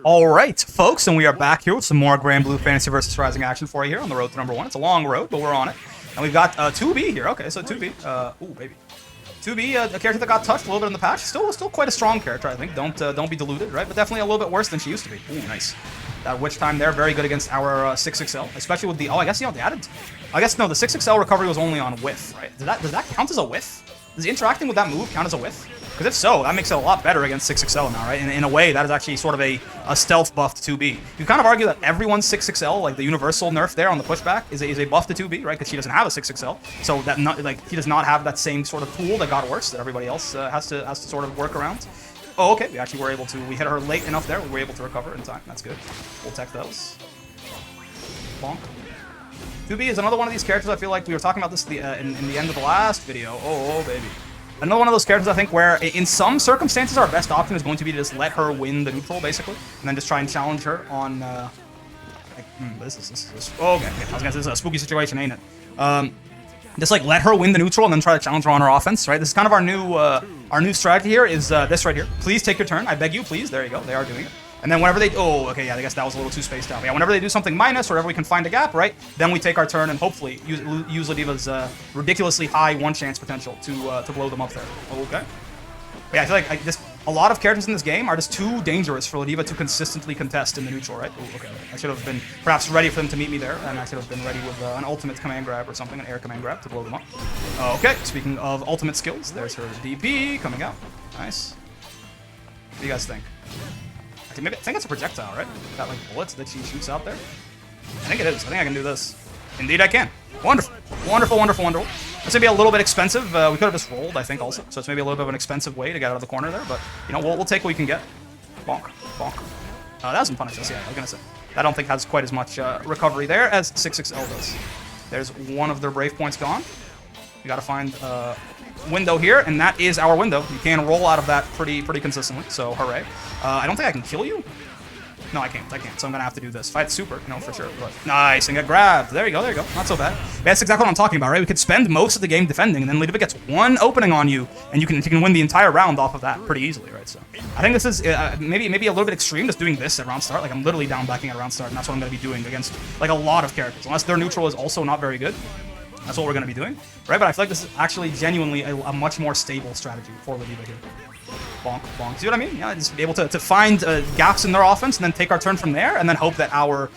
All right, folks, and we are back here with some more Granblue Fantasy vs. Rising action for you here on the road to #1. It's a long road, but we're on it. And we've got 2B here. Okay, so 2B. Ooh, baby. 2B, a character that got touched a little bit in the patch. Still quite a strong character, I think. Don't be deluded, right? But definitely a little bit worse than she used to be. Ooh, nice. That witch time there, very good against our 6XL, especially with the. Oh, I guess they added. I guess no, the 6XL recovery was only on whiff, right? Does that count as a whiff? Does interacting with that move count as a whiff? Because if so, that makes it a lot better against 6XL now, right? In a way, that is actually sort of a stealth buff to 2B. You kind of argue that everyone's 6XL, like the universal nerf there on the pushback, is a buff to 2B, right? Because she doesn't have a 6XL, so that he does not have that same sort of tool that got worse that everybody else has to sort of work around. Oh, okay. We actually were able to. We hit her late enough there. We were able to recover in time. That's good. We'll tech those. Bonk. 2B is another one of these characters. I feel like we were talking about this in the end of the last video. Oh, baby. Another one of those characters, I think, where in some circumstances our best option is going to be to just let her win the neutral, basically, and then just try and challenge her on. This is oh, okay. I was gonna say this is a spooky situation, ain't it? Just like let her win the neutral and then try to challenge her on her offense, right? This is kind of our new strategy here. Is this right here? Please take your turn. I beg you, please. There you go. They are doing it. And then whenever they, oh, okay, yeah, I guess that was a little too spaced out. But yeah, whenever they do something minus or whenever we can find a gap, right, then we take our turn and hopefully use LADIVA's ridiculously high one-chance potential to blow them up there. Okay. But yeah, I feel like a lot of characters in this game are just too dangerous for LADIVA to consistently contest in the neutral, right? Ooh, okay. I should have been perhaps ready for them to meet me there, and I should have been ready with an ultimate command grab or something, an air command grab to blow them up. Okay, speaking of ultimate skills, there's her DP coming out. Nice. What do you guys think? I think it's a projectile, right? That like bullets that she shoots out there. I think it is. I think I can do this. Indeed, I can. Wonderful, wonderful, wonderful, wonderful. It's gonna be a little bit expensive. We could have just rolled, I think, also. So it's maybe a little bit of an expensive way to get out of the corner there. But you know, we'll take what we can get. Bonk, bonk. That doesn't punish us. Yeah, I was gonna say. I don't think has quite as much recovery there as 6XL does. There's one of their brave points gone. We gotta find window here, and that is our window. You can roll out of that pretty consistently, so hooray. I don't think I can kill you. No, I can't. So I'm gonna have to do this. Fight super, you know, for sure. But nice, and get grabbed. There you go. Not so bad. That's exactly what I'm talking about, right? We could spend most of the game defending, and then LADIVA gets one opening on you, and you can win the entire round off of that pretty easily, right? So I think this is maybe a little bit extreme, just doing this at round start. Like I'm literally down backing at round start, and that's what I'm gonna be doing against like a lot of characters, unless their neutral is also not very good. That's what we're gonna be doing, right? But I feel like this is actually genuinely a much more stable strategy for LADIVA here. Bonk, bonk. See what I mean? Yeah, just be able to find gaps in their offense and then take our turn from there, and then hope that our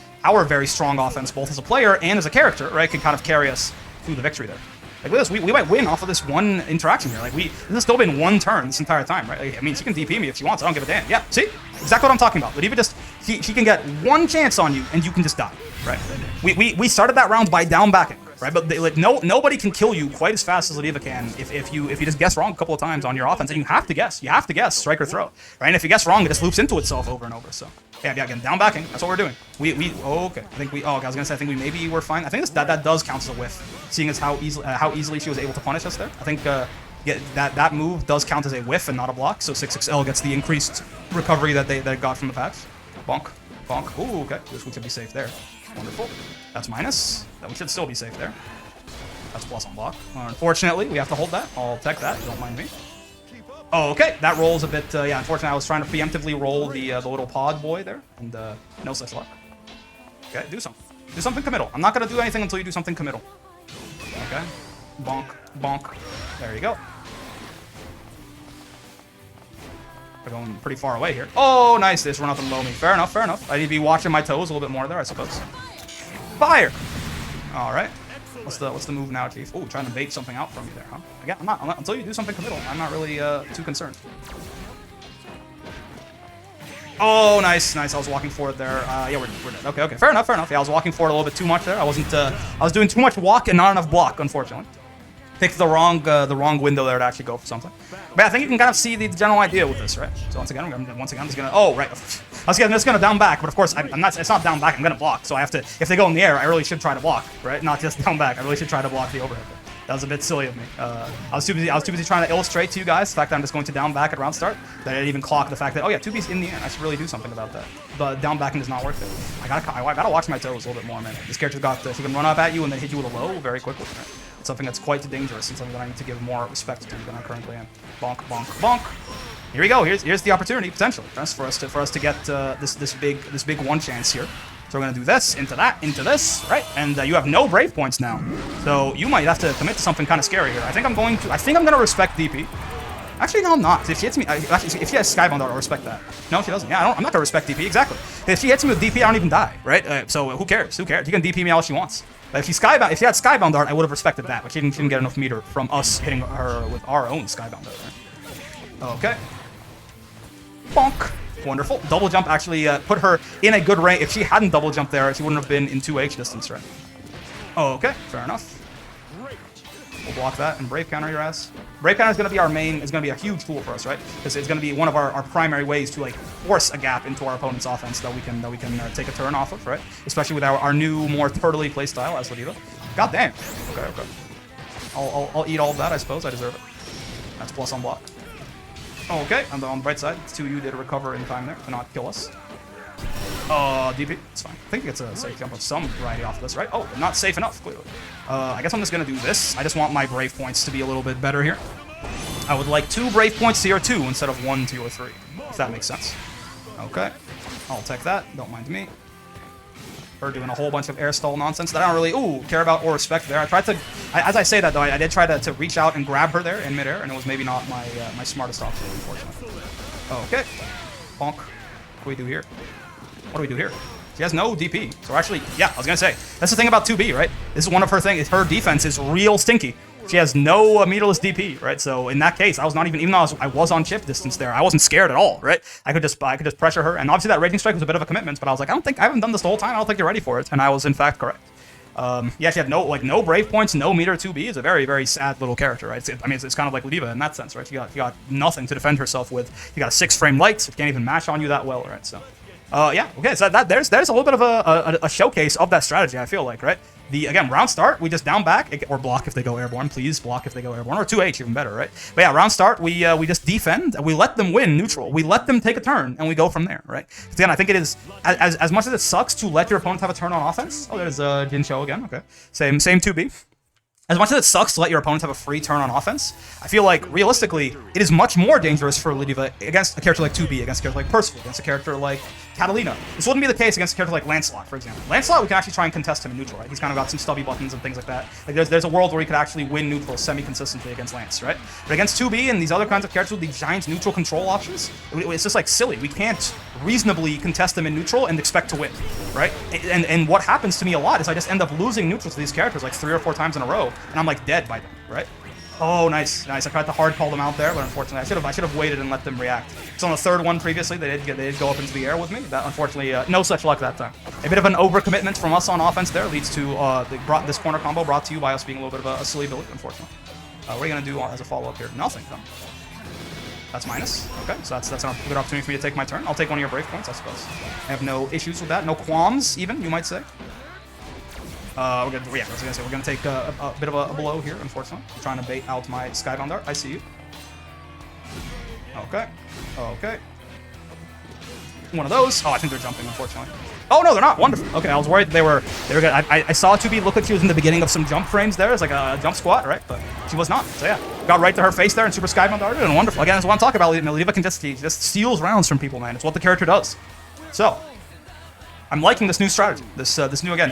very strong offense, both as a player and as a character, right, can kind of carry us through the victory there. Like with this, we might win off of this one interaction here. Like this has still been one turn this entire time, right? Like, I mean, she can DP me if she wants. I don't give a damn. Yeah, see? Exactly what I'm talking about. LADIVA just she can get one chance on you and you can just die, right? We started that round by down backing. Right, but nobody can kill you quite as fast as LADIVA can if you just guess wrong a couple of times on your offense, and you have to guess, strike or throw, right? And if you guess wrong, it just loops into itself over and over. So yeah, again, down backing. That's what we're doing. Okay. I think I was gonna say I think maybe we're fine. I think that does count as a whiff, seeing as how easily she was able to punish us there. I think that move does count as a whiff and not a block. So 6XL gets the increased recovery that they got from the patch. Bonk, bonk. Ooh, okay. This we could be safe there. Wonderful. That's minus. We should still be safe there. That's plus on block. Unfortunately, we have to hold that. I'll tech that. Don't mind me. Oh, okay. That rolls a bit. Yeah, unfortunately, I was trying to preemptively roll the little pod boy there, and no such luck. Okay, do something. Do something committal. I'm not going to do anything until you do something committal. Okay. Bonk, bonk. There you go. We're going pretty far away here. Oh, nice. They just run up and low me. Fair enough, fair enough. I need to be watching my toes a little bit more there, I suppose. Fire! All right. What's the move now, Chief? Oh, trying to bait something out from you there, huh? Again, I'm not until you do something committal, I'm not really too concerned. Oh, nice. I was walking forward there. Yeah, we're dead. Okay. Fair enough. Yeah, I was walking forward a little bit too much there. I was doing too much walk and not enough block, unfortunately. Picked the wrong window there to actually go for something. But I think you can kind of see the general idea with this, right? So once again, I'm just gonna. Oh, right. I'm just gonna down back, but of course I'm not. It's not down back. I'm gonna block. So I have to. If they go in the air, I really should try to block, right? Not just down back. I really should try to block the overhead. That was a bit silly of me. I was too busy trying to illustrate to you guys the fact that I'm just going to down back at round start. That I didn't even clock the fact that, oh yeah, 2B's in the air. I should really do something about that. But down backing does not work there. I gotta watch my toes a little bit more, man. This character's got she can run up at you and then hit you with a low very quickly. Right? It's something that's quite dangerous and something that I need to give more respect to than I currently am. Bonk, bonk, bonk. Here we go. Here's the opportunity potentially for us to get this big one chance here. So we're gonna do this into that into this, right? And you have no brave points now, so you might have to commit to something kind of scary here. I think I'm gonna respect DP. Actually, no, I'm not. If she hits me, actually, if she has Skybound, I'll respect that. No, she doesn't. Yeah, I'm not gonna respect DP exactly. If she hits me with DP, I don't even die, right? So who cares? Who cares? She can DP me all she wants. But if she had Skybound Dart, I would have respected that. But she didn't get enough meter from us hitting her with our own Skybound Dart. Right? Okay. Bonk. Wonderful. Double jump actually put her in a good range. If she hadn't double jumped there, she wouldn't have been in 2H distance, right? Okay, fair enough. We'll block that and Brave counter your ass. Brave counter is going to be our main, is going to be a huge tool for us, right? Because it's going to be one of our primary ways to like force a gap into our opponent's offense that we can take a turn off of, right? Especially with our new, more turtley playstyle as LADIVA. God damn. Okay, okay. I'll eat all of that, I suppose. I deserve it. That's plus on block. Okay, on the bright side, 2U did recover in time there to not kill us. DP, it's fine. I think it gets a safe jump of some variety off of this, right? Oh, not safe enough, clearly. I guess I'm just gonna do this. I just want my Brave points to be a little bit better here. I would like 2 Brave points to your 2 instead of 1 to your 3, if that makes sense. Okay, I'll take that. Don't mind me. Her doing a whole bunch of air stall nonsense that I don't really care about or respect there. I tried to, as I say that though, I did try to reach out and grab her there in midair, and it was maybe not my my smartest option, unfortunately. Okay, bonk. What do we do here? What do we do here? She has no DP, so actually, yeah, I was gonna say that's the thing about 2B, right? This is one of her things. Her defense is real stinky. She has no meterless DP, right? So in that case, I was not even though I was on chip distance there, I wasn't scared at all, right? I could just pressure her, and obviously that Raging Strike was a bit of a commitment, but I was like, I haven't done this the whole time. I don't think you're ready for it, and I was in fact correct. Yeah, she had no Brave points, no meter 2B. Is a very, very sad little character, right? It's kind of like LADIVA in that sense, right? She got nothing to defend herself with. You got a 6-frame light, so she can't even match on you that well, right? So. Yeah, okay, so there's a little bit of a showcase of that strategy, I feel like, right? Again, round start, we just down back, or block if they go airborne, please block if they go airborne, or 2H, even better, right? But yeah, round start, we just defend, we let them win neutral, we let them take a turn, and we go from there, right? Again, I think it is, as much as it sucks to let your opponent have a turn on offense, oh, there's Jinsho again, okay, same 2B. As much as it sucks to let your opponents have a free turn on offense, I feel like, realistically, it is much more dangerous for LADIVA against a character like 2B, against a character like Percival, against a character like Catalina. This wouldn't be the case against a character like Lancelot, for example. Lancelot, we can actually try and contest him in neutral, right? He's kind of got some stubby buttons and things like that. Like, there's a world where he could actually win neutral semi-consistently against Lance, right? But against 2B and these other kinds of characters with the giant neutral control options, it's just, like, silly. We can't reasonably contest them in neutral and expect to win, right? And what happens to me a lot is I just end up losing neutral to these characters, like, 3 or 4 times in a row, and I'm, like, dead by them, right? Oh, nice. I tried to hard call them out there, but unfortunately, I should have waited and let them react. So on the 3rd one previously, they did go up into the air with me. That unfortunately, no such luck that time. A bit of an overcommitment from us on offense there leads to this corner combo brought to you by us being a little bit of a silly ability, unfortunately. What are you gonna do as a follow-up here? Nothing. No. That's minus. Okay, so that's a good opportunity for me to take my turn. I'll take one of your Brave points, I suppose. I have no issues with that, no qualms even, you might say. We're gonna take a bit of a blow here, unfortunately. I'm trying to bait out my Skybound Dart. I see you. Okay. Okay. One of those. Oh, I think they're jumping, unfortunately. Oh, no, they're not. Wonderful. Okay, I was worried they were good. I saw 2B look like she was in the beginning of some jump frames there. It's like a jump squat, right? But she was not. So, yeah. Got right to her face there and super Skybound Darted, and wonderful. Again, that's what I'm talking about. LADIVA can just steals rounds from people, man. It's what the character does. So, I'm liking this new strategy. This new, again,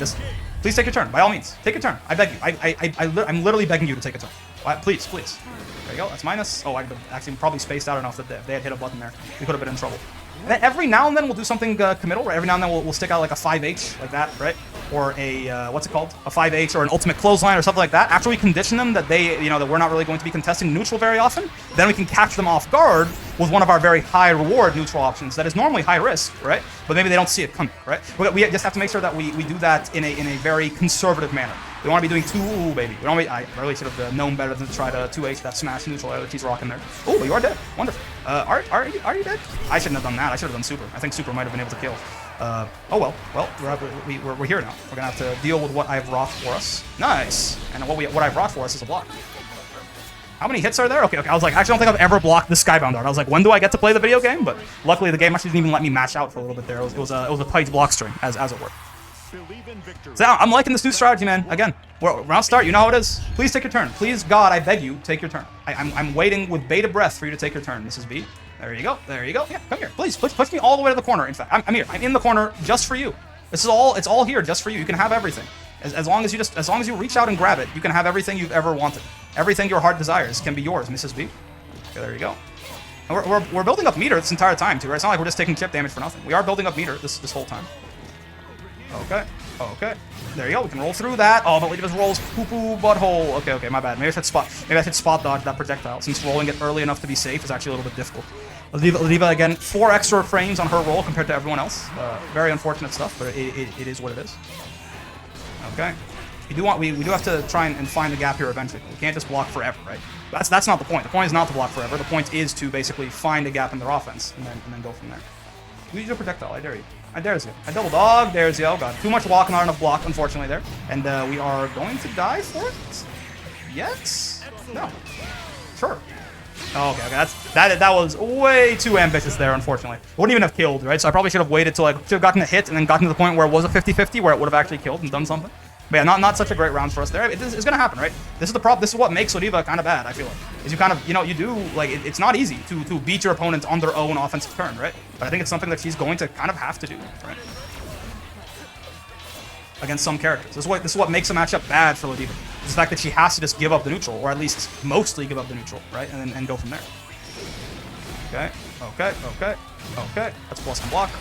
please take your turn, by all means. Take your turn. I beg you. I'm literally begging you to take a turn. Please, please. There you go. That's minus. Oh, I actually probably spaced out enough that they had hit a button there. We could have been in trouble. And then every now and then we'll do something committal, right? Every now and then we'll stick out like a 5H, like that, right? Or a, what's it called? A 5H or an ultimate clothesline or something like that. After we condition them that that we're not really going to be contesting neutral very often, then we can catch them off guard with one of our very high reward neutral options that is normally high risk, right? But maybe they don't see it coming, right? We just have to make sure that we do that in a very conservative manner. We want to be doing baby. I really should have known better than to try to 2H that smash neutral that she's rocking there. Oh, you are dead. Wonderful. Are you dead? I shouldn't have done that. I should have done super. I think super might have been able to kill. Oh well. Well, we're here now. We're gonna have to deal with what I've wrought for us. Nice. And what I've wrought for us is a block. How many hits are there? Okay. I was like, I actually don't think I've ever blocked the Skybound Dart. I was like, when do I get to play the video game? But luckily, the game actually didn't even let me match out for a little bit there. It was a tight block string, as it were. So I'm liking this new strategy, man. Again, Well, round start, you know how it is. Please take your turn. Please, God, I beg you, take your turn. I'm waiting with bated breath for you to take your turn, Mrs. B. There you go. There you go. Yeah, come here. Please, push me all the way to the corner. In fact, I'm here. I'm in the corner just for you. This is all. It's all here just for you. You can have everything. As long as you reach out and grab it, you can have everything you've ever wanted. Everything your heart desires can be yours, Mrs. B. Okay, there you go. And we're building up meter this entire time too, right? It's not like we're just taking chip damage for nothing. We are building up meter this whole time. Okay. Okay. There you go. We can roll through that. Oh, but LADIVA's rolls poo-poo butthole. Okay, okay, my bad. Maybe I should spot dodge that projectile, since rolling it early enough to be safe is actually a little bit difficult. LADIVA again, 4 extra frames on her roll compared to everyone else. Very unfortunate stuff, but it is what it is. Okay. We do have to try and find the gap here eventually. We can't just block forever, right? That's not the point. The point is not to block forever. The point is to basically find a gap in their offense and then go from there. Use your projectile. I dare you. I dares you. I double dog. Dares you. Oh god. Too much walk, not enough block, unfortunately there. And we are going to die for it. Yes. No. Sure. Oh, okay. That was way too ambitious there, unfortunately. It wouldn't even have killed, right? So I probably should have waited till I should have gotten a hit and then gotten to the point where it was a 50-50, where it would have actually killed and done something. But yeah, not such a great round for us there. It's gonna happen, right? This is the problem. This is what makes LADIVA kind of bad, I feel like. Is you kind of, you do, like, it's not easy to beat your opponent on their own offensive turn, right? But I think it's something that she's going to kind of have to do, right? Against some characters. This is what makes a matchup bad for LADIVA. It's the fact that she has to just give up the neutral, or at least mostly give up the neutral, right? And go from there. Okay, okay, okay, okay. That's plus one block.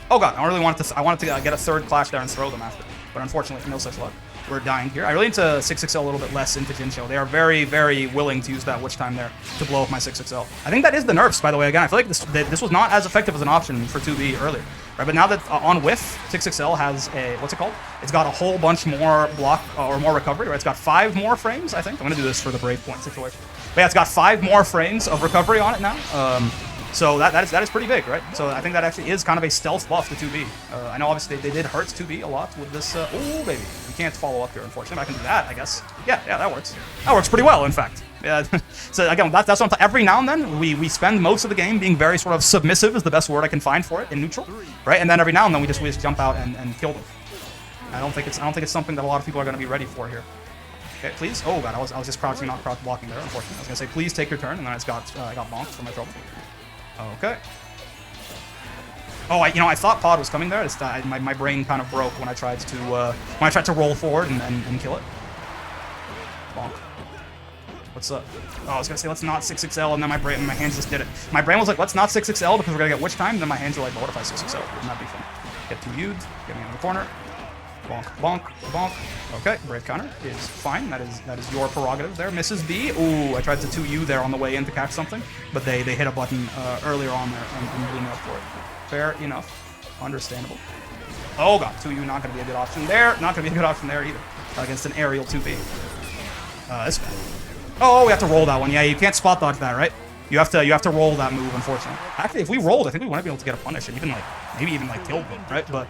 Oh god, I really wanted to get a third clash there and throw them after. But unfortunately, no such luck. We're dying here. I really need to 6XL a little bit less into Jincho. They are very, very willing to use that witch time there to blow up my 6XL. I think that is the nerfs, by the way. Again, I feel like this was not as effective as an option for 2B earlier. Right? But now that on whiff, 6XL has a, what's it called? It's got a whole bunch more block or more recovery, right? It's got 5 more frames, I think. I'm going to do this for the Brave Point situation. But yeah, it's got 5 more frames of recovery on it now. So that is pretty big, right? So I think that actually is kind of a stealth buff to 2B. I know obviously they did hurt 2B a lot with this. Oh, baby. We can't follow up here, unfortunately. But I can do that, I guess. Yeah, that works. That works pretty well, in fact. Yeah. So again, that's what I'm talking. Every now and then, we spend most of the game being very sort of submissive is the best word I can find for it in neutral, right? And then every now and then we just jump out and kill them. I don't think it's something that a lot of people are going to be ready for here. Okay, please. Oh god, I was just crouching, not crouch blocking there. Unfortunately, I was gonna say please take your turn, and then I got bonked for my trouble. Okay. Oh, I thought pod was coming there. My brain kind of broke when I tried to roll forward and kill it. Bonk. What's up? Oh, I was gonna say let's not 6XL, and then my hands just did it. My brain was like let's not 6XL because we're gonna get witch time. And then my hands were like, well, what if I 6XL? Wouldn't that be fun? Get 2U'd, get me in the corner. Bonk, bonk, bonk. Okay, brave counter is fine. That is your prerogative there, Mrs. B. Ooh, I tried to 2U there on the way in to catch something, but they hit a button earlier on there and blew me up for it. Fair enough. Understandable. Oh god, 2U not going to be a good option there. Not going to be a good option there either against an aerial 2B. This bad. Oh, we have to roll that one. Yeah, you can't spot dodge that, right? You have to roll that move, unfortunately. Actually, if we rolled, I think we might be able to get a punish and maybe even kill them, right? But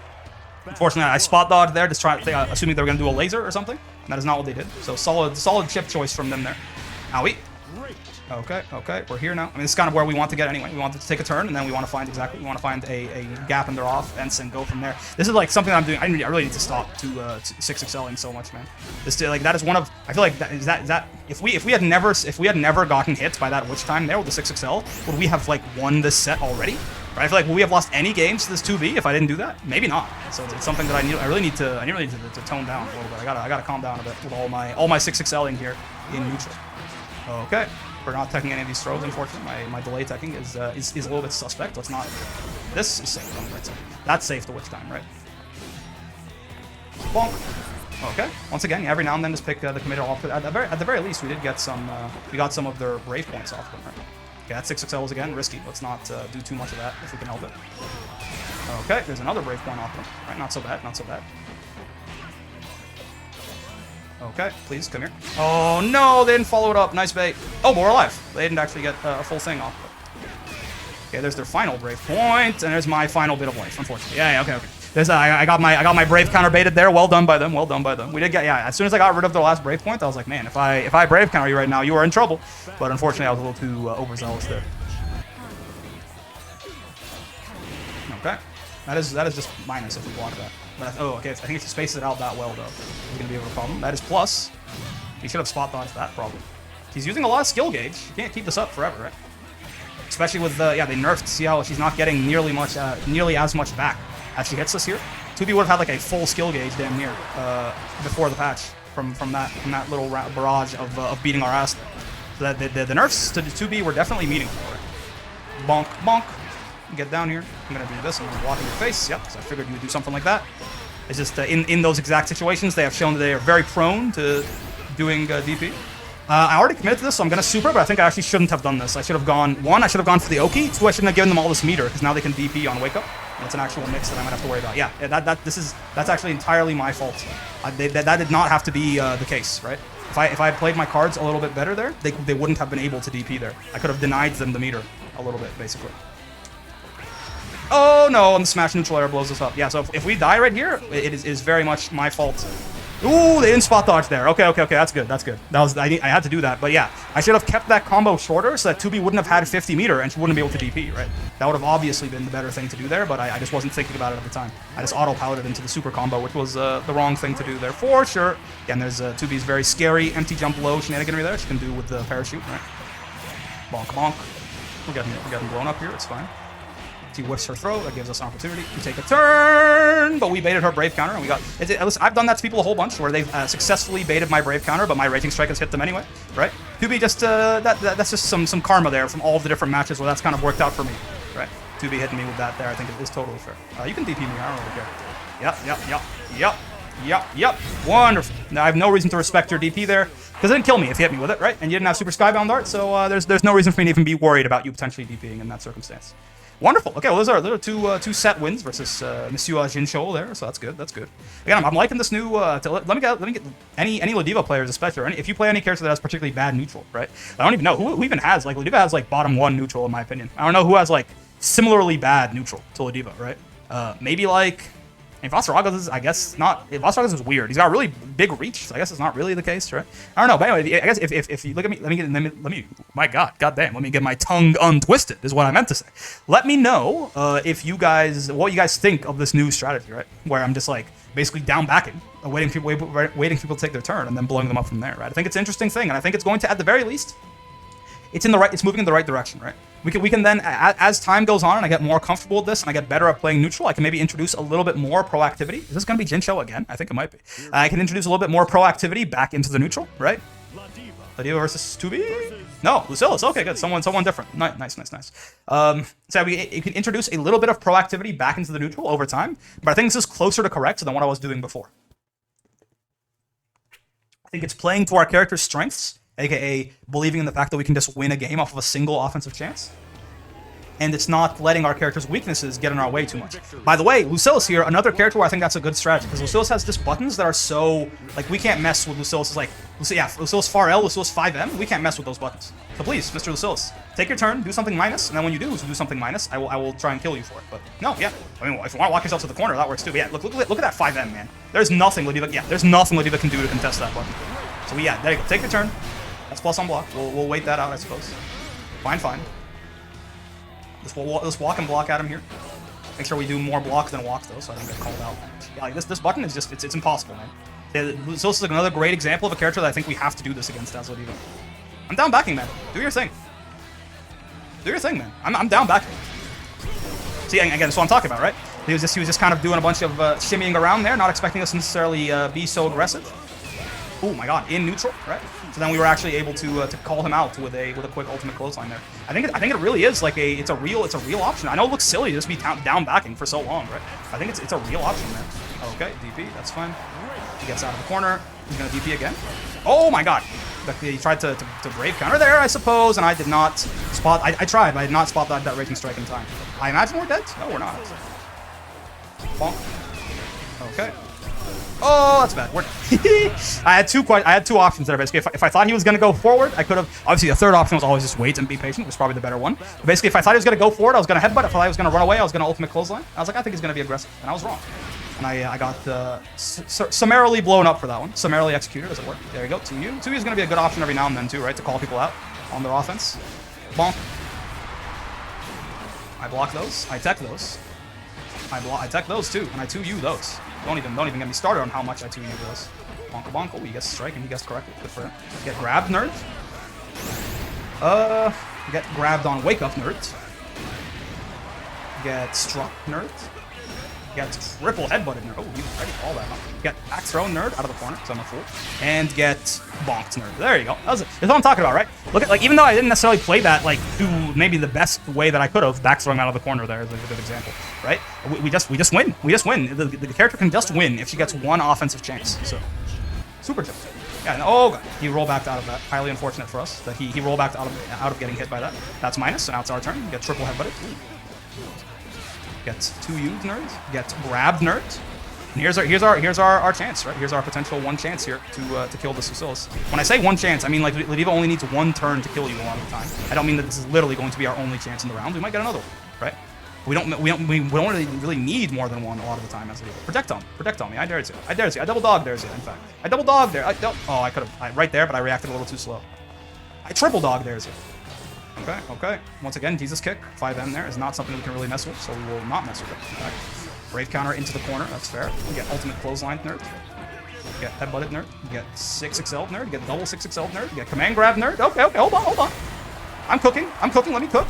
unfortunately, I spot dodged there, just assuming they were going to do a laser or something. And that is not what they did. So solid chip choice from them there. Owie. Okay, okay, we're here now. I mean, this is kind of where we want to get anyway. We want to take a turn, and then we want to find a gap in their offense and go from there. This is like something I'm doing. I really need to stop to 6XLing so much, man. That is one of. I feel like that if we had never gotten hit by that witch time there with the 6XL, would we have like won this set already? Right? I feel like would we have lost any games to this 2B if I didn't do that? Maybe not. So it's something that I really need to tone down a little bit. I gotta calm down a bit with all my 6XLing here in neutral. Okay. We're not teching any of these throws, unfortunately. My delay teching is a little bit suspect. Let's not. This is safe on the right side. That's safe to witch time, right? Bonk. Okay. Once again, every now and then just pick the committed off. At the very least, we did get some. We got some of their brave points off them, right? Okay, that 6XL was again risky. Let's not do too much of that if we can help it. Okay, there's another brave point off them. Right, not so bad, not so bad. Okay, please, come here. Oh, no, they didn't follow it up. Nice bait. Oh, but we're alive. They didn't actually get a full thing off. Okay, there's their final brave point, and there's my final bit of life, unfortunately. Yeah, okay. There's I got my brave counter baited there. Well done by them. Well done by them. We did get, yeah, as soon as I got rid of the last brave point, I was like, man, if I brave counter you right now, you are in trouble. But unfortunately, I was a little too overzealous there. Okay. That is just minus if you block that. But, oh, okay. I think if he spaces it out that well, though, he's going to be able to problem. That is plus. He should have spot dodged that, probably. He's using a lot of skill gauge. You can't keep this up forever, right? Especially with, yeah, they nerfed. See how she's not getting nearly as much back as she hits this here? 2B would have had, like, a full skill gauge damn near before the patch from that little barrage of beating our ass. So that the nerfs to 2B were definitely meaningful, right? Bonk, bonk. Get down here. I'm going to do this. I'm going to walk in your face. Yep, so I figured you would do something like that. It's just in those exact situations, they have shown that they are very prone to doing DP. I already committed to this, so I'm going to super, but I think I actually shouldn't have done this. I should have gone, 1, I should have gone for the Oki. 2, I shouldn't have given them all this meter, because now they can DP on Wake Up. And it's an actual mix that I might have to worry about. Yeah, that's actually entirely my fault. That did not have to be the case, right? If I had played my cards a little bit better there, they wouldn't have been able to DP there. I could have denied them the meter a little bit, basically. Oh no, and the smash neutral air blows us up. Yeah, so if we die right here, it is very much my fault. Ooh, they didn't spot dodge there. Okay, that's good. That was I had to do that. But yeah, I should have kept that combo shorter so that 2B wouldn't have had 50 meter and she wouldn't be able to DP, right? That would have obviously been the better thing to do there, but I just wasn't thinking about it at the time. I just auto-piloted into the super combo, which was the wrong thing to do there for sure. Again, there's 2B's very scary empty jump low shenaniganry there she can do with the parachute, right? Bonk, bonk. We're getting blown up here, it's fine. She whiffs her throw. That gives us an opportunity to take a turn, but we baited her Brave counter, and we got... I've done that to people a whole bunch, where they've successfully baited my Brave counter, but my Raging Strike has hit them anyway, right? 2B just... that's just some karma there from all of the different matches where that's kind of worked out for me, right? 2B hitting me with that there, I think it is totally fair. You can DP me, I don't really care. Yep. Wonderful. Now, I have no reason to respect your DP there, because it didn't kill me if you hit me with it, right? And you didn't have Super Skybound Art, so there's no reason for me to even be worried about you potentially DPing in that circumstance. Wonderful. Okay, well, those are two set wins versus Monsieur Jincho there, so that's good. Again, I'm liking this new. Let me get any LADIVA players, especially, or if you play any character that has particularly bad neutral, right? I don't even know who even has LADIVA has bottom 1 neutral in my opinion. I don't know who has similarly bad neutral to LADIVA, right? Maybe Vasaragos is, I guess, not. Vasaragos is weird. He's got a really big reach, so I guess it's not really the case, right? I don't know, but anyway, I guess if you look at me, let me, my goddamn, let me get my tongue untwisted, is what I meant to say. Let me know what you guys think of this new strategy, right? Where I'm just basically down backing, waiting for people to take their turn and then blowing them up from there, right? I think it's an interesting thing, and I think it's going to, at the very least, it's moving in the right direction, right? We can then, as time goes on and I get more comfortable with this and I get better at playing neutral, I can maybe introduce a little bit more proactivity. Is this going to be Jincho again? I think it might be. I can introduce a little bit more proactivity back into the neutral, right? LADIVA versus 2B? No, Lucilius. Okay, good. Someone different. Nice. So you can introduce a little bit of proactivity back into the neutral over time, but I think this is closer to correct than what I was doing before. I think it's playing to our character's strengths, aka believing in the fact that we can just win a game off of a single offensive chance. And it's not letting our character's weaknesses get in our way too much. By the way, Lucilius here, another character where I think that's a good strategy, because Lucilius has just buttons that are so, we can't mess with Lucilius. Lucilius Far L, Lucilius 5M, we can't mess with those buttons. So please, Mr. Lucilius, take your turn, do something minus, and then when you do something minus, I will try and kill you for it. But no, yeah, if you want to walk yourself to the corner, that works too. But yeah, look at that 5M, man. There's nothing LADIVA can do to contest that button. So yeah, there you go. Take your turn. That's plus on block. We'll wait that out, I suppose. Fine. Let's walk and block at him here. Make sure we do more block than walk, though, so I don't get called out. Yeah, this button is just, it's impossible, man. Yeah, so this is another great example of a character that I think we have to do this against as LADIVA. I'm down backing, man. Do your thing. Man. I'm down backing. See, again, that's what I'm talking about, right? He was just kind of doing a bunch of shimmying around there, not expecting us to necessarily be so aggressive. Oh my god, in neutral, right? So then we were actually able to call him out with a quick ultimate clothesline there. I think it really is it's a real option. I know it looks silly to just be down backing for so long, right? I think it's a real option there. Okay, DP, that's fine. He gets out of the corner. He's gonna DP again. Oh my god! He tried to brave counter there, I suppose, and I did not spot. I tried, but I did not spot that Raging Strike in time. I imagine we're dead. No, we're not. Bonk. Okay. Oh, that's bad. We're I had two options there, basically. If I thought he was going to go forward, I could have... Obviously, the third option was always just wait and be patient, which was probably the better one. But basically, if I thought he was going to go forward, I was going to headbutt. If I thought he was going to run away, I was going to ultimate clothesline. I was like, I think he's going to be aggressive. And I was wrong. And I got summarily blown up for that one. Summarily executed, as it were. There you go. 2U. 2U is going to be a good option every now and then, too, right? To call people out on their offense. Bonk. I block those. I tech those. I tech those too, and I 2U those. Don't even get me started on how much I 2U those. Bonka bonka. Oh, he gets strike and he gets corrected. Good for him. Get grabbed, nerd. Get grabbed on wake up, nerd. Get struck, nerd. Get triple headbutted, nerd. Oh, he was ready for all that. Huh? Get back thrown, nerd, out of the corner, because I'm a fool. And get bonked, nerd. There you go. That's what I'm talking about, right? Look at, like, even though I didn't necessarily play that, like, to maybe the best way that I could have, back throwing out of the corner there is a good example, right? We just win. We just win. The character can just win if she gets one offensive chance. So, super jump. Yeah, and, oh god, he rolled back out of that. Highly unfortunate for us that he rolled back out of getting hit by that. That's minus, so now it's our turn. Get triple headbutted. Get 2U, nerd. Get grabbed, nerd. And here's our chance, right? Here's our potential one chance here to kill this Lucilius. When I say one chance, I mean like LADIVA only needs one turn to kill you a lot of the time. I don't mean that this is literally going to be our only chance in the round. We might get another one, right? We don't really need more than one a lot of the time as LADIVA. Protect on me. I dare you. I double dog dares you. In fact, I double dog there. Oh, I could have right there, but I reacted a little too slow. I triple dog dares you. Okay. Once again, Jesus kick, 5M there is not something we can really mess with, so we will not mess with it. Okay. Brave counter into the corner, that's fair. We get ultimate clothesline, nerd. Get headbutted, nerd. Get 6XL, nerd. Get double 6XL, nerd. Get command grab, nerd. Okay, hold on. I'm cooking, let me cook.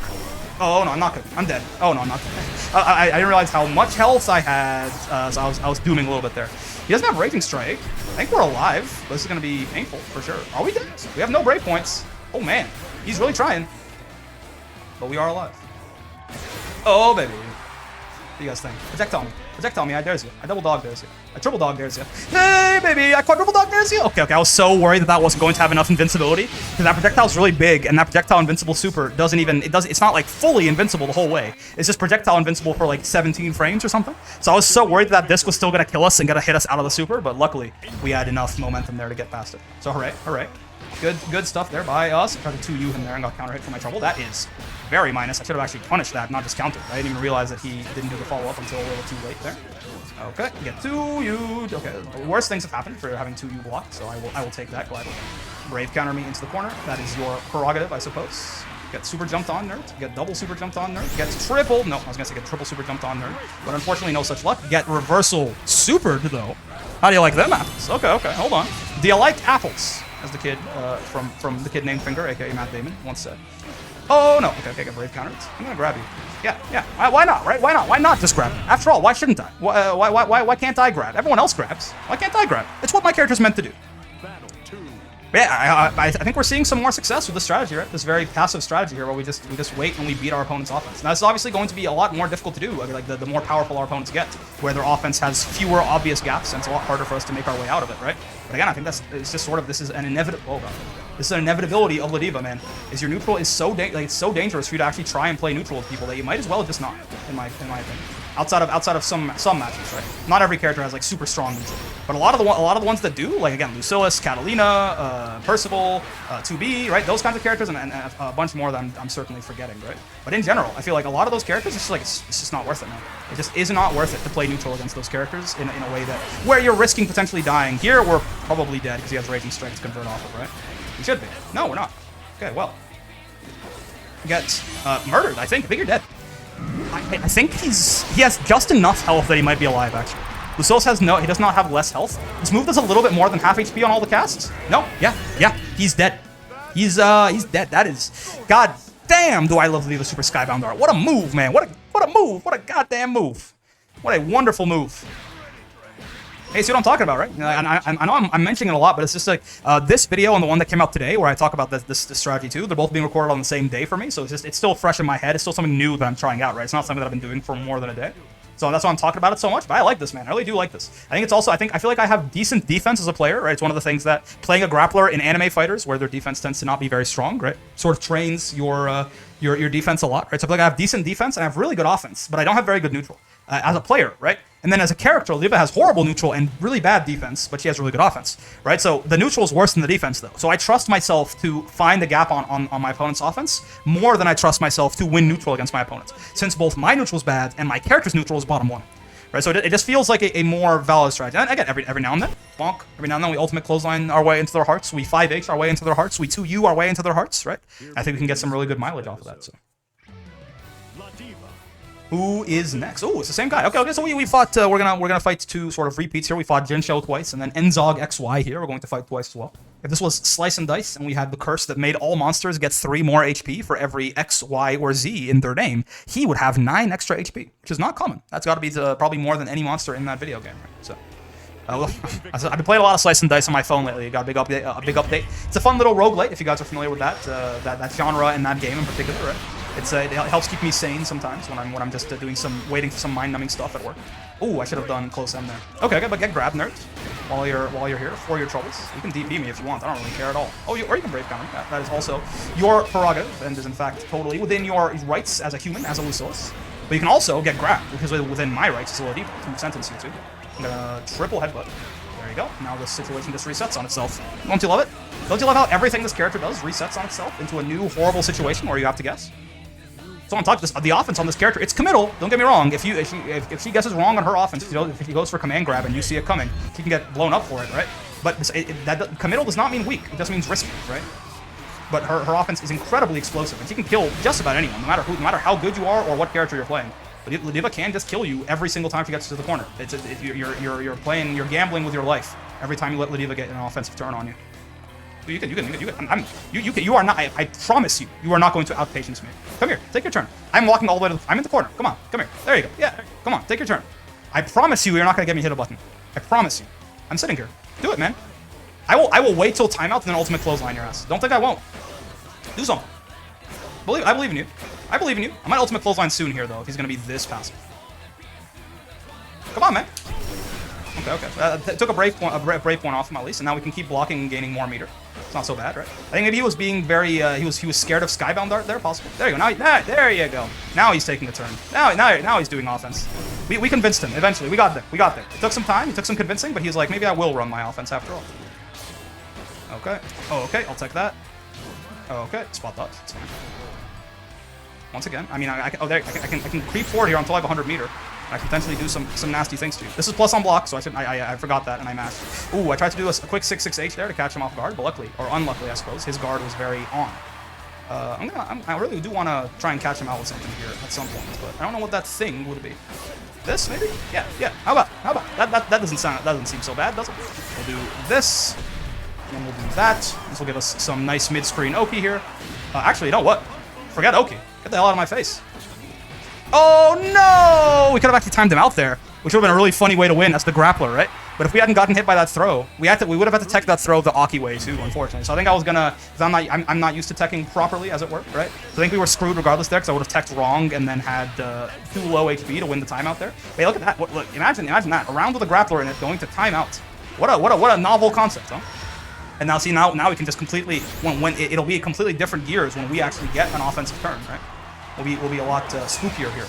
Oh, no, I'm not cooking. I'm dead. Oh, no, I'm not dead. I didn't realize how much health I had, so I was dooming a little bit there. He doesn't have Raging Strike. I think we're alive. This is going to be painful, for sure. Are we dead? We have no brave points. Oh, man. He's really trying. But we are alive. Oh, baby. What do you guys think? Project on me. I dares you. I double dog dares you. I triple dog dares you. Hey, baby. I quadruple dog dares you. Okay. I was so worried that wasn't going to have enough invincibility because that projectile's really big, and that projectile invincible super doesn't even. It's not like fully invincible the whole way. It's just projectile invincible for like 17 frames or something. So I was so worried that disc was still gonna kill us and gonna hit us out of the super, but luckily we had enough momentum there to get past it. So hooray. Good stuff there by us. I tried to 2U him there and got counter hit for my trouble. That is very minus. I should have actually punished that, not just countered. I didn't even realize that he didn't do the follow-up until a little too late there. Okay, get 2U. Okay, the worst things have happened for having 2U blocked, so I will take that gladly. Brave counter me into the corner. That is your prerogative, I suppose. Get super jumped on, nerd. Get double super jumped on, nerd. Get triple. No, I was gonna say get triple super jumped on, nerd. But unfortunately, no such luck. Get reversal supered, though. How do you like them apples? Okay, hold on. Do you like apples? As the kid from the kid named Finger, aka Matt Damon, once said. Oh no! Okay, get brave countered. I'm gonna grab you. Yeah. Why not? Right? Why not? Why not just grab? After all, why shouldn't I? Why can't I grab? Everyone else grabs. Why can't I grab? It's what my character's meant to do. Yeah, I think we're seeing some more success with this strategy, right? This very passive strategy here, where we just wait and we beat our opponent's offense. Now, this is obviously going to be a lot more difficult to do. Like the more powerful our opponents get, where their offense has fewer obvious gaps, and it's a lot harder for us to make our way out of it, right? But again, I think it's just sort of this is an inevitable. Oh god, this is an inevitability of LADIVA, man. Is your neutral is so it's so dangerous for you to actually try and play neutral with people that you might as well just not, in my opinion. Outside of some matches, right? Not every character has like super strong neutral, but a lot of the ones that do, like again, Lucilius, Catalina, Percival, 2B, right? Those kinds of characters, and a bunch more that I'm certainly forgetting, right? But in general, I feel like a lot of those characters, it's just not worth it, man. It just is not worth it to play neutral against those characters in a way that where you're risking potentially dying. Here, we're probably dead because he has Raging Strength to convert off of, right? We should be. No, we're not. Okay, well, get murdered. I think you're dead. I think he has just enough health that he might be alive, actually. Lucilius he does not have less health. This move does a little bit more than half HP on all the casts. No, yeah, he's dead. He's dead. That is, god damn, do I love LADIVA Super Skybound Art. What a move, man. What a move. What a goddamn move. What a wonderful move. Hey, see what I'm talking about, right? And I know I'm mentioning it a lot, but it's just like this video and the one that came out today where I talk about this strategy too, they're both being recorded on the same day for me, so it's still fresh in my head. It's still something new that I'm trying out, right? It's not something that I've been doing for more than a day. So that's why I'm talking about it so much, but I like this, man. I really do like this. I think it's also, I feel like I have decent defense as a player, right? It's one of the things that playing a grappler in anime fighters, where their defense tends to not be very strong, right? Sort of trains your defense a lot, right? So I feel like I have decent defense and I have really good offense, but I don't have very good neutral as a player, right? And then as a character, LADIVA has horrible neutral and really bad defense, but she has really good offense, right? So the neutral is worse than the defense, though. So I trust myself to find the gap on my opponent's offense more than I trust myself to win neutral against my opponents, since both my neutral is bad and my character's neutral is bottom one, right? So it just feels like a more valid strategy. And again, every now and then, bonk. Every now and then we ultimate clothesline our way into their hearts. We 5H our way into their hearts. We 2U our way into their hearts, right? I think we can get some really good mileage off of that. So. Who is next? Oh, it's the same guy. Okay, okay. So we fought. We're gonna fight two sort of repeats here. We fought Jinshou twice, and then Enzog XY here. We're going to fight twice as well. If this was Slice and Dice, and we had the curse that made all monsters get 3 more HP for every X, Y, or Z in their name, he would have 9 extra HP, which is not common. That's got to be probably more than any monster in that video game, right? So. I've been playing a lot of Slice and Dice on my phone lately. Got a big update. It's a fun little roguelite if you guys are familiar with that that genre and that game in particular, right? It helps keep me sane sometimes when I'm just waiting for some mind-numbing stuff at work. Oh, I should have done close M there. Okay, but get grabbed, nerds, while you're here for your troubles. You can DP me if you want. I don't really care at all. Oh, or you can brave counter. That is also your prerogative and is in fact totally within your rights as a human, as a Lucilius. But you can also get grabbed because within my rights as a LADIVA to sentence you to. I'm gonna triple headbutt. There you go. Now this situation just resets on itself. Don't you love it? Don't you love how everything this character does resets on itself into a new horrible situation where you have to guess? So on top of this, the offense on this character, it's committal. Don't get me wrong. If she guesses wrong on her offense, if she goes for command grab and you see it coming, she can get blown up for it, right? But committal does not mean weak. It just means risky, right? But her offense is incredibly explosive, and she can kill just about anyone, no matter how good you are or what character you're playing. But LADIVA can just kill you every single time she gets to the corner. You're gambling with your life every time you let LADIVA get an offensive turn on you. You are not. I promise you, you are not going to outpatience me. Come here, take your turn. I'm walking all the way to. I'm in the corner. Come on, come here. There you go. Yeah, come on, take your turn. I promise you, you're not going to get me hit a button. I promise you. I'm sitting here. Do it, man. I will wait till timeout and then ultimate clothesline your ass. Don't think I won't. Do something. I believe in you. I believe in you. I might ultimate clothesline soon here, though, if he's going to be this passive. Come on, man. Okay. Took a brave point off him at least, and now we can keep blocking and gaining more meter. It's not so bad, right? I think maybe he was being very, he was scared of Skybound Dart there, possible. There you go. There you go. Now he's taking a turn. Now he's doing offense. We convinced him, eventually. We got there. It took some time. It took some convincing, but he was like, maybe I will run my offense after all. Okay. Oh, okay. I'll take that. Oh, okay. Spot dodge. It's fine. Once again, I mean, I can creep forward here until I have 100 meter. I can potentially do some nasty things to you. This is plus on block, so I forgot that and I mashed. Ooh, I tried to do a quick 6-6-H there to catch him off guard, but luckily, or unluckily, I suppose, his guard was very on. I really do want to try and catch him out with something here at some point, but I don't know what that thing would be. This maybe? Yeah. How about that doesn't seem so bad, does it? We'll do this, and then we'll do that. This will give us some nice mid-screen Oki here. Actually, you know what? Forget Oki. Get the hell out of my face. Oh no! We could have actually timed him out there, which would have been a really funny way to win as the grappler, right? But if we hadn't gotten hit by that throw, we would have had to tech that throw the Aki way too, unfortunately. So I think I was gonna, because I'm not used to teching properly, as it were, right? So I think we were screwed regardless there, because I would have teched wrong and then had too low HP to win the timeout there. But hey, look at that! Look, imagine that, a round with a grappler in it going to timeout. What a novel concept, huh? And now see, now we can just completely, when it'll be completely different gears when we actually get an offensive turn, right? We'll be a lot spookier here,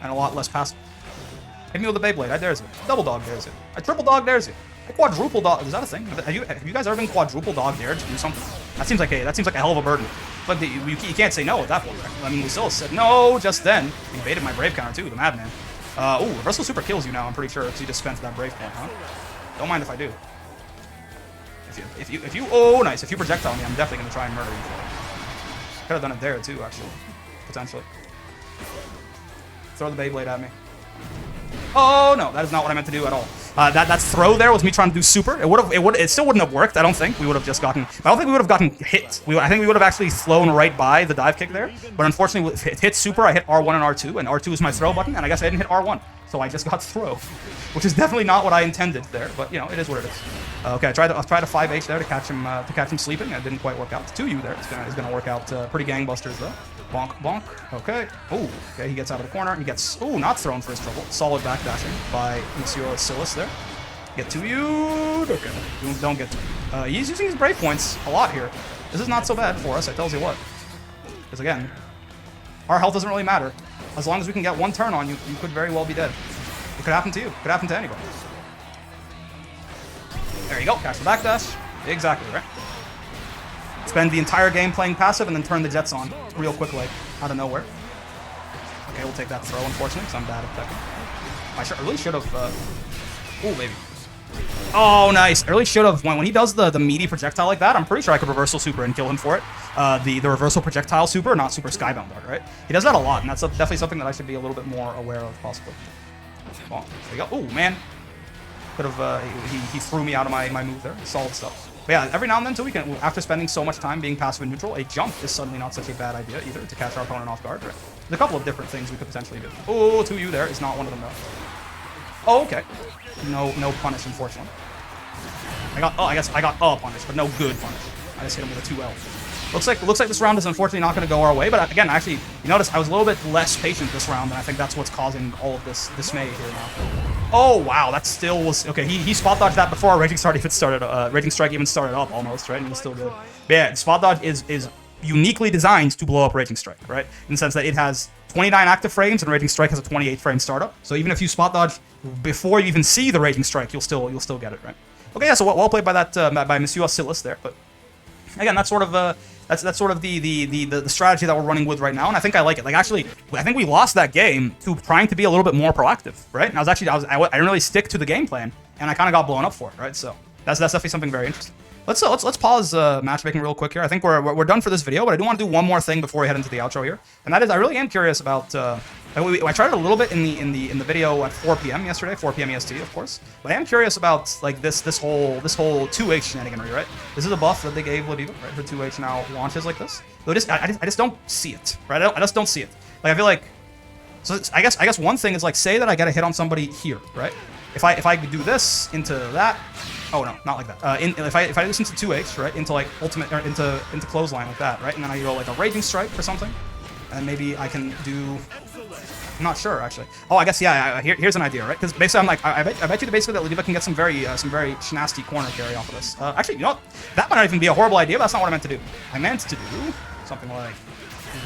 and a lot less passive. Hit me with a Beyblade. I dares you. Double dog dares you. I triple dog dares you. I quadruple dog. Is that a thing? Have you guys ever been quadruple dog dared to do something? That seems like a hell of a burden. But you can't say no at that point. Right? I mean, Lucilius said no just then. He baited my brave counter too, the madman. Ooh, reversal super kills you now. I'm pretty sure because you just spent that brave point, huh? Don't mind if I do. If you oh nice. If you projectile me, I'm definitely gonna try and murder you for it. Could have done it there too, actually. Potentially. Throw the Beyblade at me. Oh no, that is not what I meant to do at all. That throw there was me trying to do super. It still wouldn't have worked. I don't think we would have just gotten. I don't think we would have gotten hit. I think we would have actually flown right by the dive kick there. But unfortunately, it hit super. I hit R1 and R2, and R2 is my throw button, and I guess I didn't hit R1, so I just got throw, which is definitely not what I intended there. But you know, it is what it is. Okay, I tried to 5H there to catch him sleeping. It didn't quite work out. 2U there. It's gonna work out pretty gangbusters though. Bonk, bonk. Okay. Ooh. Okay, he gets out of the corner. He gets, ooh, not thrown for his trouble. Solid backdashing by Monsieur Lucilius there. Get to you. Okay. Don't get to me. He's using his brave points a lot here. This is not so bad for us, I tells you what. Because again, our health doesn't really matter. As long as we can get one turn on you, you could very well be dead. It could happen to you. It could happen to anybody. There you go. Catch the backdash. Exactly, right? Spend the entire game playing passive and then turn the jets on real quick, like out of nowhere. Okay, we'll take that throw, unfortunately, because I'm bad at teching. I really should have. Ooh, baby. Oh, nice. I really should have. When he does the meaty projectile like that, I'm pretty sure I could reversal super and kill him for it. The reversal projectile super, not super skybound dart, right? He does that a lot, and that's definitely something that I should be a little bit more aware of, possibly. Oh, there you go. Oh, man. Could have, he threw me out of my move there. Solid stuff. But yeah, every now and then, too, we can, after spending so much time being passive and neutral, a jump is suddenly not such a bad idea, either, to catch our opponent off guard, right? There's a couple of different things we could potentially do. Oh, 2U there is not one of them, though. Oh, okay. No punish, unfortunately. I guess I got a punish, but no good punish. I just hit him with a 2L. Looks like this round is unfortunately not going to go our way, but again, actually, you notice I was a little bit less patient this round, and I think that's what's causing all of this dismay here now. Oh, wow, that still was... Okay, he spot dodged that before our Raging Strike even started up, almost, right? And he was still good. But yeah, spot dodge is uniquely designed to blow up Raging Strike, right? In the sense that it has 29 active frames, and Raging Strike has a 28 frame startup. So even if you spot dodge before you even see the Raging Strike, you'll still get it, right? Okay, yeah, so well played by that by Monsieur Lucilius there, but again, that's sort of that's sort of the strategy that we're running with right now, and I think I like it. Like, actually, I think we lost that game to trying to be a little bit more proactive, right? And I didn't really stick to the game plan, and I kind of got blown up for it, right? So that's definitely something very interesting. Let's pause matchmaking real quick here. I think we're done for this video, but I do want to do one more thing before we head into the outro here, and that is I really am curious about. I tried it a little bit in the video at 4 p.m. yesterday, 4 p.m. EST, of course. But I am curious about like this whole 2H shenaniganry, right? This is a buff that they gave LADIVA, right? For 2H now launches like this. Though I just don't see it, right? I just don't see it. Like, I feel like, so I guess one thing is like, say that I get a hit on somebody here, right? If I do this into that. Oh no, not like that. If I do this into 2H, right, into like ultimate or into clothesline like that, right, and then I go like a Raging Strike or something, and maybe I can do. I'm not sure actually. Oh, I guess yeah. Here's an idea, right? Because basically I'm like, I bet you basically that LADIVA can get some very nasty corner carry off of this. Actually, you know what? That might not even be a horrible idea. But that's not what I meant to do. I meant to do something like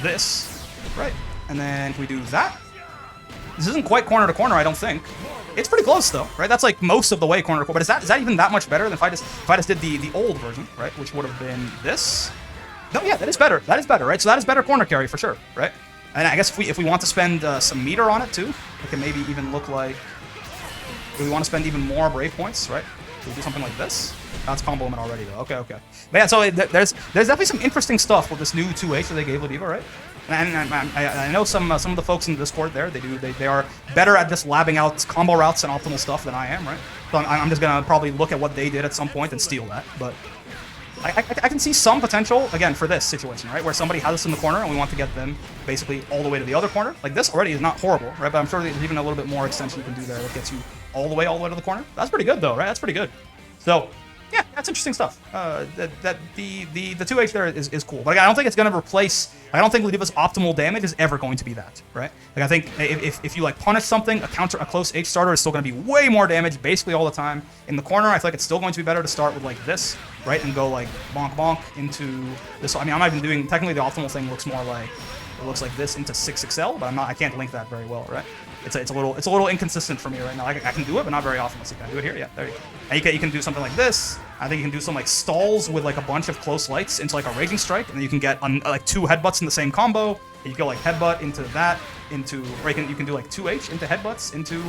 this, right? And then we do that. This isn't quite corner to corner, I don't think. It's pretty close though, right? That's like most of the way corner to corner. But is that even that much better than if I just did the old version, right? Which would have been this. No, yeah, that is better. That is better, right? So that is better corner carry for sure, right? And I guess if we want to spend some meter on it too, it can maybe even look like. Do we want to spend even more brave points, right? Do we do something like this? That's combo limit already though. Okay. But yeah, so there's definitely some interesting stuff with this new 2H that they gave LADIVA, right? And I know some of the folks in the Discord there, they are better at just labbing out combo routes and optimal stuff than I am, right? So I'm just gonna probably look at what they did at some point and steal that. But I can see some potential again for this situation, right? Where somebody has us in the corner and we want to get them basically all the way to the other corner. Like this already is not horrible, right? But I'm sure there's even a little bit more extension you can do there that gets you all the way to the corner. That's pretty good though, right? That's pretty good. So. Yeah, that's interesting stuff. The 2H there is cool, but I don't think it's gonna replace. I don't think LADIVA's optimal damage is ever going to be that, right? Like I think if you like punish something, a close H starter is still gonna be way more damage basically all the time. In the corner, I feel like it's still going to be better to start with like this, right, and go like bonk bonk into this. I mean, I'm not even doing technically the optimal thing looks more like it looks like this into 6XL, but I can't link that very well, right? It's a little inconsistent for me right now. I can do it, but not very often. Let's see, can I do it here? Yeah, there you go. And you can do something like this. I think you can do some like stalls with like a bunch of close lights into like a Raging Strike, and then you can get like 2 headbutts in the same combo. And you go like headbutt into that, into you can do like 2H into headbutts into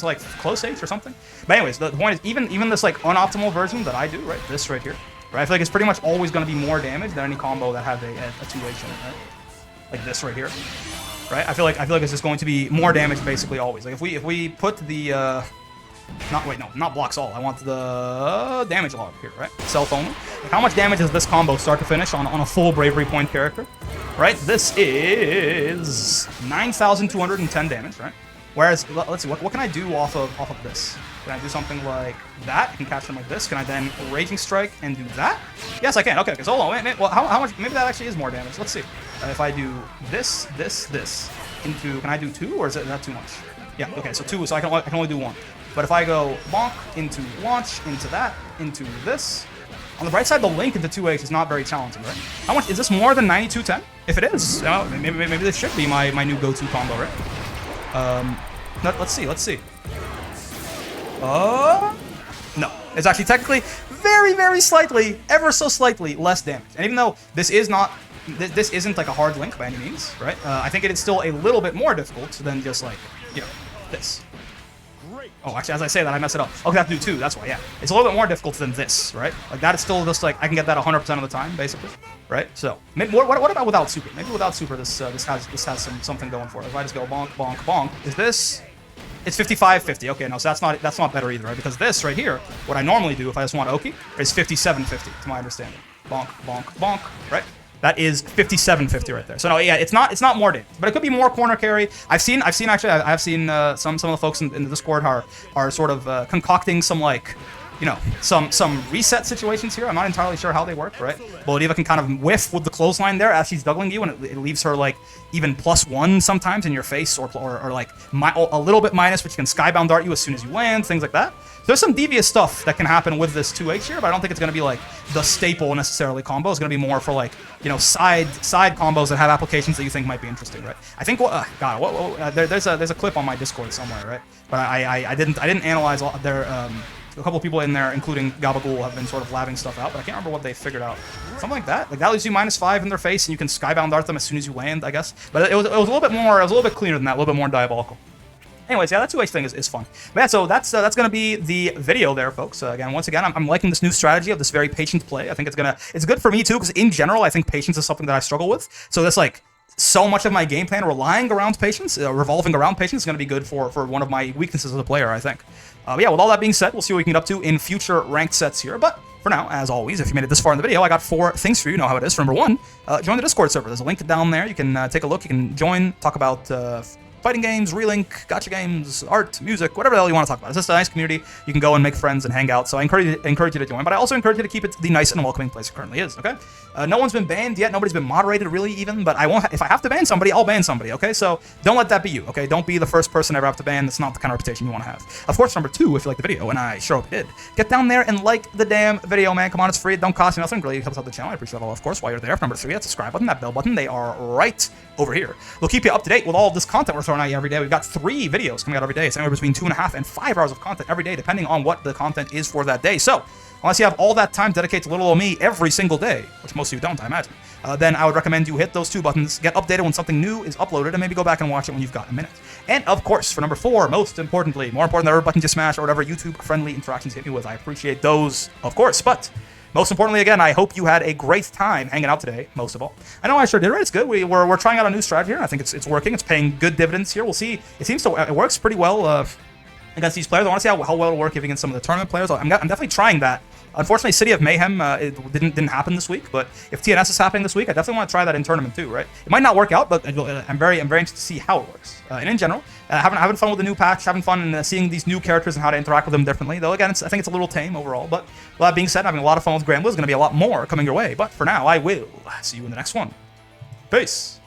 like close H or something. But anyways, the point is even this like unoptimal version that I do, right, this right here, right, I feel like it's pretty much always going to be more damage than any combo that has a 2H in it, right? Like this right here. Right? I feel like it's just going to be more damage basically always. Like if we put the not blocks all. I want the damage log here, right? Self only. Like how much damage does this combo start to finish on a full bravery point character? Right? This is 9,210 damage, right? Whereas let's see, what can I do off of this? Can I do something like that? I can catch them like this. Can I then Raging Strike and do that? Yes, I can. Okay, so hold on. Wait, well, how much? Maybe that actually is more damage. Let's see. If I do this into, can I do 2 or is that too much? Yeah. Okay, so 2. So I can only do 1. But if I go bonk into launch into that into this, on the right side, the link into 2H is not very challenging, right? How much is this more than 9210? If it is, maybe this should be my new go-to combo, right? Let's see. No. It's actually technically very slightly, ever so slightly less damage. And even though this isn't like a hard link by any means, right? I think it is still a little bit more difficult than just like, you know, this. Oh, actually, as I say that, I mess it up. Okay, I have to do 2. That's why, yeah. It's a little bit more difficult than this, right? Like, that is still just, like, I can get that 100% of the time, basically, right? So, maybe, what about without super? Maybe without super, this has something going for it. If I just go bonk, bonk, bonk, is this... It's 55-50. Okay, no, so that's not better either, right? Because this right here, what I normally do if I just want Oki, is 57-50, to my understanding. Bonk, bonk, bonk, right? That is 57-50 right there. So no, yeah, it's not more damage, but it could be more corner carry. I've seen some of the folks in the Discord are sort of concocting some, like, you know, some reset situations here. I'm not entirely sure how they work, right? But LADIVA can kind of whiff with the clothesline there as she's juggling you, and it leaves her, like, even +1 sometimes in your face, or like a little bit minus, which can skybound dart you as soon as you land, things like that. So there's some devious stuff that can happen with this 2H here, but I don't think it's going to be, like, the staple necessarily combo. It's going to be more for, like, you know, side combos that have applications that you think might be interesting, right? I think there's a clip on my Discord somewhere, right? But I didn't analyze all their a couple of people in there, including Gabagool, have been sort of labbing stuff out, but I can't remember what they figured out. Something like that. Like, that leaves you -5 in their face, and you can skybound dart them as soon as you land, I guess. But it was a little bit more, it was a little bit cleaner than that, a little bit more diabolical. Anyways, yeah, that 2H thing is fun. But yeah, so that's going to be the video there, folks. Once again, I'm liking this new strategy of this very patient play. I think it's good for me, too, because in general, I think patience is something that I struggle with. So that's, like, so much of my game plan relying around patience, revolving around patience, is going to be good for one of my weaknesses as a player, I think. But yeah, with all that being said, we'll see what we can get up to in future ranked sets here. But for now, as always, if you made it this far in the video, I got 4 things for you. You know how it is. Number 1, join the Discord server. There's a link down there. You can take a look. You can join, talk about fighting games, relink, gacha games, art, music, whatever the hell you want to talk about. It's just a nice community. You can go and make friends and hang out. So I encourage you to join, but I also encourage you to keep it the nice and welcoming place it currently is, okay? No one's been banned yet. Nobody's been moderated, really, even, but I won't. If I have to ban somebody, I'll ban somebody, okay? So don't let that be you, okay? Don't be the first person ever have to ban. That's not the kind of reputation you want to have. Of course, number 2, if you like the video, and I sure hope you did, get down there and like the damn video, man. Come on, it's free. It don't cost you nothing. It really helps out the channel. I appreciate it all, of course, while you're there. Number 3, that subscribe button, that bell button, they are right over here. We'll keep you up to date with all of this content we're throwing at you every day. We've got 3 videos coming out every day. It's anywhere between 2.5 and 5 hours of content every day, depending on what the content is for that day. So, unless you have all that time dedicated to little old me every single day, which most of you don't, I imagine, then I would recommend you hit those 2 buttons, get updated when something new is uploaded, and maybe go back and watch it when you've got a minute. And, of course, for number 4, most importantly, more important than every button you smash or whatever YouTube-friendly interactions you hit me with, I appreciate those, of course, but most importantly, again, I hope you had a great time hanging out today, most of all. I know I sure did, right? It's good. We're trying out a new strategy here, and I think it's working. It's paying good dividends here. We'll see. It works pretty well against these players. I want to see how well it'll work against some of the tournament players. I'm definitely trying that. Unfortunately, City of Mayhem it didn't happen this week, but if TNS is happening this week, I definitely want to try that in tournament too, right? It might not work out, but I'm very interested to see how it works. And in general, having fun with the new patch, having fun and seeing these new characters and how to interact with them differently. Though again, I think it's a little tame overall. But with that being said, having a lot of fun with Granblue is going to be a lot more coming your way. But for now, I will see you in the next one. Peace.